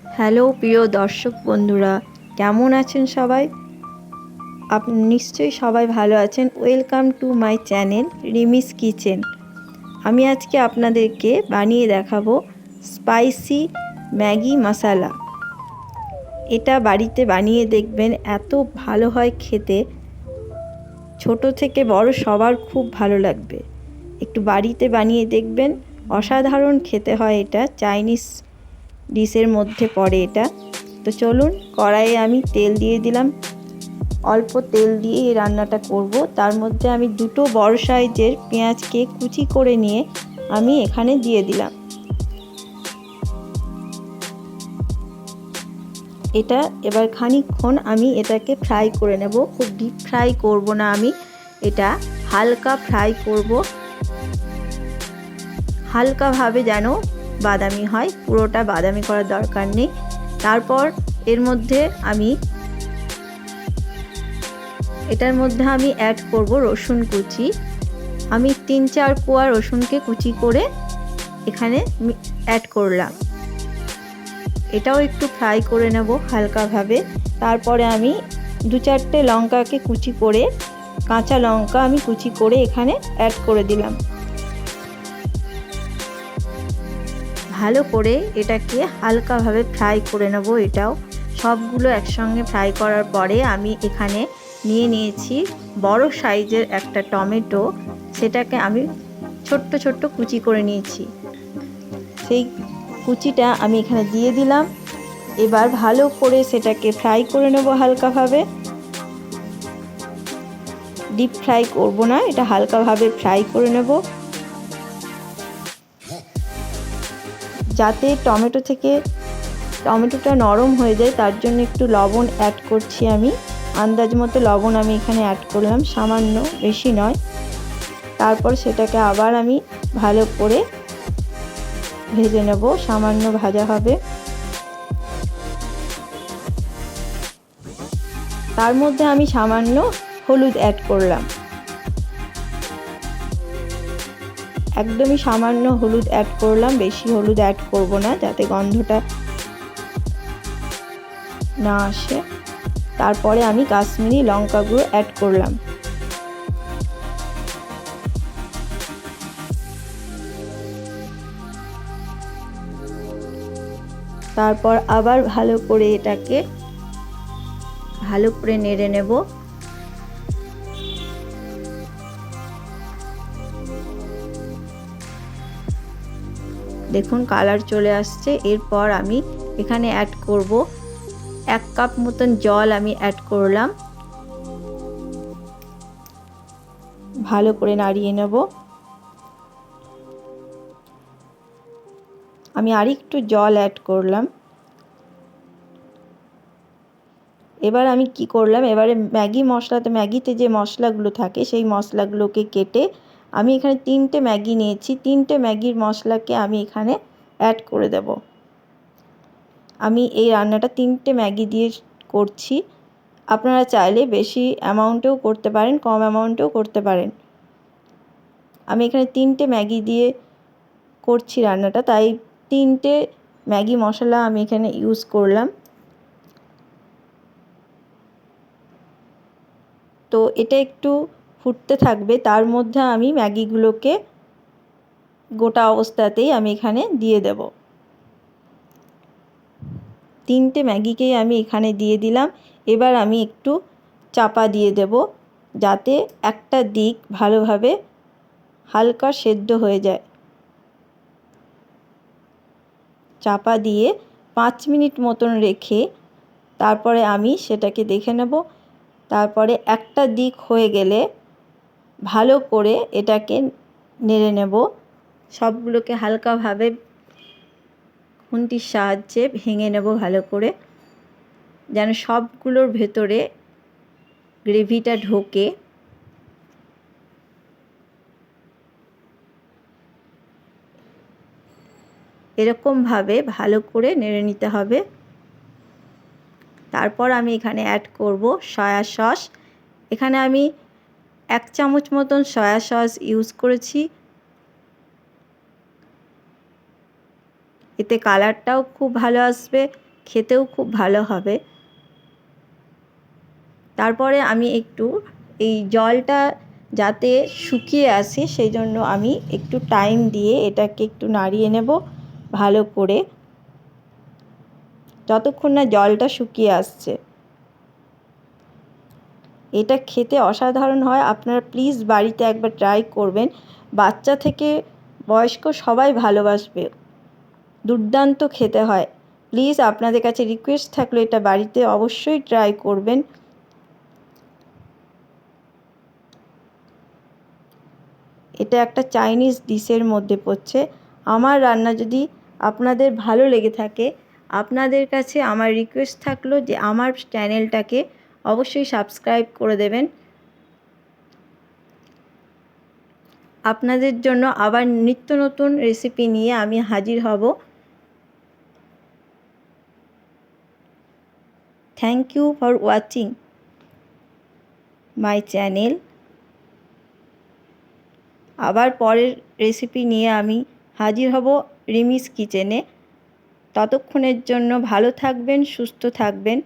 Hello প্রিয় দর্শক বন্ধুরা, কেমন আছেন সবাই? আপনি নিশ্চয়ই সবাই ভালো আছেন। Welcome to my channel রিমিস kitchen. আমি আজকে আপনাদেরকে বানিয়ে দেখাবো স্পাইসি ম্যাগি মশালা। এটা বাড়িতে বানিয়ে দেখবেন, এত ভালো হয় খেতে, ছোট থেকে বড় সবার খুব ভালো লাগবে। একটু বাড়িতে বানিয়ে দেখবেন, অসাধারণ খেতে হয়। এটা চাইনিজ ডিশের মধ্যে পড়ে এটা। তো চলুন, কড়াইয়ে আমি তেল দিয়ে দিলাম। অল্প তেল দিয়ে এই রান্নাটা করব। তার মধ্যে আমি দুটো বড় সাইজের পেঁয়াজকে কুচি করে নিয়ে আমি এখানে দিয়ে দিলাম। এটা এবার খানিকক্ষণ আমি এটাকে ফ্রাই করে নেব। খুব ডিপ ফ্রাই করব না, আমি এটা হালকা ফ্রাই করব, হালকাভাবে যেন বাদামি হয়, পুরোটা বাদামি করার দরকার নেই। তারপর এটার মধ্যে আমি অ্যাড করব রসুন কুচি। আমি 3-4 কোয়া রসুনকে কুচি করে এখানে অ্যাড করলাম। এটাও একটু ফ্রাই করে নেব হালকাভাবে। তারপরে আমি 2-4টে লঙ্কাকে কুচি করে, কাঁচা লঙ্কা আমি কুচি করে এখানে অ্যাড করে দিলাম। ভালো করে এটাকে হালকাভাবে ফ্রাই করে নেব। এটাও সবগুলো একসঙ্গে ফ্রাই করার পরে আমি এখানে নিয়ে নিয়েছি বড় সাইজের একটা টমেটো। সেটাকে আমি ছোট্ট ছোট্ট কুচি করে নিয়েছি। সেই কুচিটা আমি এখানে দিয়ে দিলাম। এবার ভালো করে সেটাকে ফ্রাই করে নেব হালকাভাবে। ডিপ ফ্রাই করব না, এটা হালকাভাবে ফ্রাই করে নেব, যাতে টমেটোটা নরম হয়ে যায়। তার জন্য একটু লবণ অ্যাড করছি আমি। আন্দাজ মতো লবণ আমি এখানে অ্যাড করলাম, সামান্য, বেশি নয়। তারপর সেটাকে আবার আমি ভালো করে ভেজে নেব, সামান্য ভাজা হবে। তার মধ্যে আমি সামান্য হলুদ অ্যাড করলাম, একদমই সামান্য হলুদ অ্যাড করলাম, বেশি হলুদ অ্যাড করব না, যাতে গন্ধটা না আসে। তারপরে আমি কাশ্মীরি লঙ্কা গুঁড়ো অ্যাড করলাম। তারপর আবার ভালো করে এটাকে ভালো করে নেড়ে নেব। দেখুন কালার চলে আসছে। এরপর আমি এখানে অ্যাড করব 1 কাপ মতন জল আমি অ্যাড করলাম। ভালো করে নাড়িয়ে নেব। আমি আরেকটু জল অ্যাড করলাম। এবার আমি কি করলাম, এবারে ম্যাগিতে যে মশলাগুলো থাকে সেই মশলাগুলোকে কেটে আমি এখানে 3টে ম্যাগি নিয়েছি। 3টে ম্যাগির মশলাকে আমি এখানে অ্যাড করে দেব। আমি এই রান্নাটা 3টে ম্যাগি দিয়ে করছি। আপনারা চাইলে বেশি অ্যামাউন্টেও করতে পারেন, কম অ্যামাউন্টেও করতে পারেন। আমি এখানে 3টে ম্যাগি দিয়ে করছি রান্নাটা, তাই 3টে ম্যাগি মশলা আমি এখানে ইউজ করলাম। তো এটা একটু ফুটতে থাকবে, তার মধ্যে আমি ম্যাগিগুলোকে গোটা অবস্থাতেই আমি এখানে দিয়ে দেব। 3টে ম্যাগিকেই আমি এখানে দিয়ে দিলাম। এবার আমি একটু চাপা দিয়ে দেব, যাতে একটা দিক ভালোভাবে হালকা সেদ্ধ হয়ে যায়। চাপা দিয়ে 5 মিনিট মতন রেখে তারপরে আমি সেটাকে দেখে নেব। তারপরে একটা দিক হয়ে গেলে ভালো করে এটাকে নেড়ে নেব। সবগুলোকে হালকাভাবে খুন্তির সাহায্যে ভেঙে নেব ভালো করে, যেন সবগুলোর ভেতরে গ্রেভিটা ঢোকে। এরকমভাবে ভালো করে নেড়ে নিতে হবে। তারপর আমি এখানে অ্যাড করব সয়া সস। এখানে আমি 1 চামচ মতন সয়া সস ইউজ করেছি। এতে কালারটাও খুব ভালো আসবে, খেতেও খুব ভালো হবে। তারপরে আমি একটু এই জলটা যাতে শুকিয়ে আসে সেই জন্য আমি একটু টাইম দিয়ে এটাকে একটু নাড়িয়ে নেব ভালো করে, যতক্ষণ না জলটা শুকিয়ে আসছে। এটা খেতে অসাধারণ হয়, আপনারা প্লিজ বাড়িতে একবার ট্রাই করবেন। বাচ্চা থেকে বয়স্ক সবাই ভালোবাসবে, দুর্দান্ত খেতে হয়। প্লিজ আপনাদের কাছে রিকোয়েস্ট থাকলো এটা বাড়িতে অবশ্যই ট্রাই করবেন। এটা একটা চাইনিজ ডিশের মধ্যে পড়ছে। আমার রান্না যদি আপনাদের ভালো লেগে থাকে, আপনাদের কাছে আমার রিকোয়েস্ট থাকলো যে আমার চ্যানেলটাকে অবশ্যই সাবস্ক্রাইব করে দেবেন। আপনাদের জন্য আবার নিত্য নতুন রেসিপি নিয়ে আমি হাজির হব। Thank you for watching my channel. আবার পরের রেসিপি নিয়ে আমি হাজির হব রিমিস কিচেনে। ততক্ষণের জন্য ভালো থাকবেন, সুস্থ থাকবেন।